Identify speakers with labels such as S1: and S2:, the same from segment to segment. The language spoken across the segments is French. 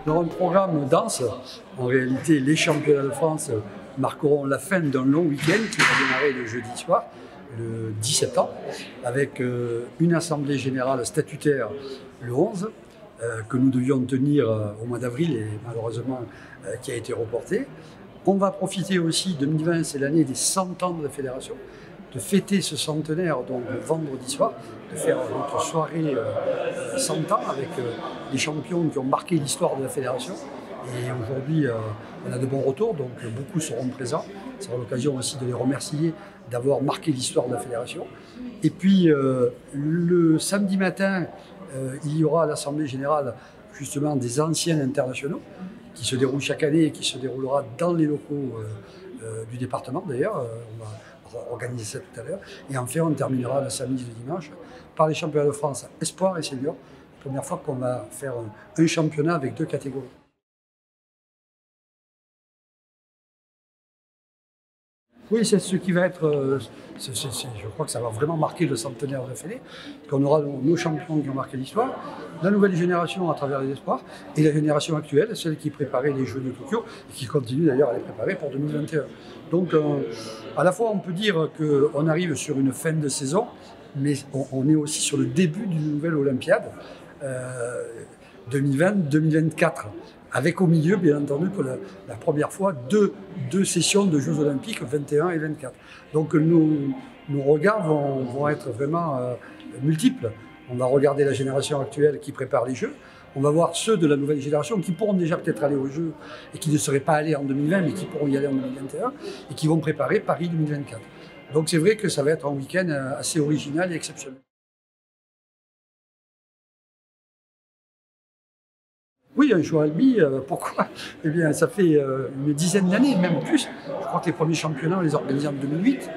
S1: Dans un programme dense, en réalité, les championnats de France marqueront la fin d'un long week-end qui va démarrer le jeudi soir, le 10 septembre, avec une assemblée générale statutaire le 11, que nous devions tenir au mois d'avril et malheureusement qui a été reportée. On va profiter aussi, 2020, c'est l'année des 100 ans de la fédération, de fêter ce centenaire donc le vendredi soir, de faire notre soirée 100 ans avec les champions qui ont marqué l'histoire de la fédération. Et aujourd'hui, on a de bons retours, donc beaucoup seront présents. Ça sera l'occasion aussi de les remercier d'avoir marqué l'histoire de la fédération. Et puis, le samedi matin, il y aura à l'Assemblée générale justement des anciens internationaux qui se déroule chaque année et qui se déroulera dans les locaux du département d'ailleurs. On va organiser ça tout à l'heure. Et enfin, on terminera le samedi et le dimanche par les championnats de France espoir et senior. Première fois qu'on va faire un championnat avec deux catégories. Oui, c'est ce qui va être, je crois que ça va vraiment marquer le centenaire de la Fédé, qu'on aura nos champions qui ont marqué l'histoire, la nouvelle génération à travers les espoirs, et la génération actuelle, celle qui préparait les Jeux de Tokyo, et qui continue d'ailleurs à les préparer pour 2021. Donc, à la fois, on peut dire qu'on arrive sur une fin de saison, mais on est aussi sur le début d'une nouvelle Olympiade, 2020-2024. Avec au milieu, bien entendu, pour la première fois, deux sessions de Jeux Olympiques, 21 et 24. Donc nos regards vont être vraiment multiples. On va regarder la génération actuelle qui prépare les Jeux. On va voir ceux de la nouvelle génération qui pourront déjà peut-être aller aux Jeux et qui ne seraient pas allés en 2020, mais qui pourront y aller en 2021 et qui vont préparer Paris 2024. Donc c'est vrai que ça va être un week-end assez original et exceptionnel. Oui, un show Albi, pourquoi? Eh bien, ça fait une dizaine d'années, même plus. Je crois que les premiers championnats, on les a organisés en 2008.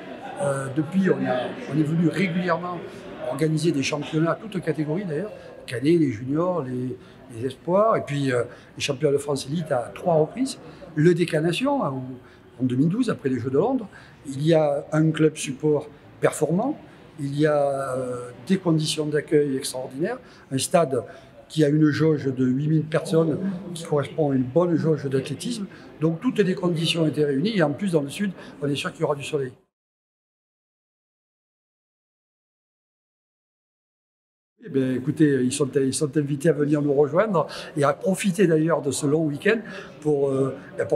S1: Depuis, on est venu régulièrement organiser des championnats à toutes catégories d'ailleurs, cadets, les juniors, les espoirs, et puis les championnats de France élite à 3 reprises. Le Décanation, en 2012, après les Jeux de Londres. Il y a un club support performant, il y a des conditions d'accueil extraordinaires, un stade qui a une jauge de 8000 personnes, qui correspond à une bonne jauge d'athlétisme. Donc toutes les conditions étaient réunies, et en plus dans le sud, on est sûr qu'il y aura du soleil. Eh bien, écoutez, ils sont invités à venir nous rejoindre et à profiter d'ailleurs de ce long week-end pour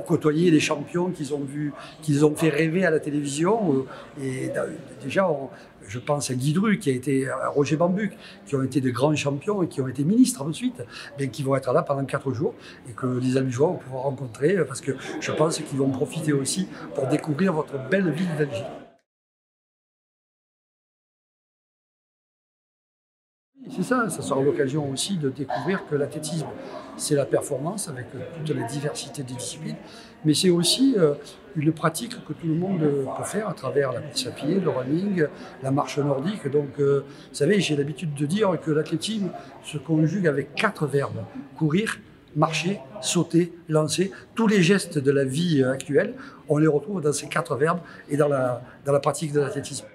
S1: côtoyer les champions qu'ils ont fait rêver à la télévision. Et déjà, je pense à Guy Dru, à Roger Bambuc, qui ont été de grands champions et qui ont été ministres ensuite, mais qui vont être là pendant 4 jours et que les Albigeois vont pouvoir rencontrer parce que je pense qu'ils vont profiter aussi pour découvrir votre belle ville d'Alger. C'est ça, ça sera l'occasion aussi de découvrir que l'athlétisme, c'est la performance avec toute la diversité des disciplines, mais c'est aussi une pratique que tout le monde peut faire à travers la course à pied, le running, la marche nordique. Donc, vous savez, j'ai l'habitude de dire que l'athlétisme se conjugue avec 4 verbes: courir, marcher, sauter, lancer. Tous les gestes de la vie actuelle, on les retrouve dans ces 4 verbes et dans la pratique de l'athlétisme.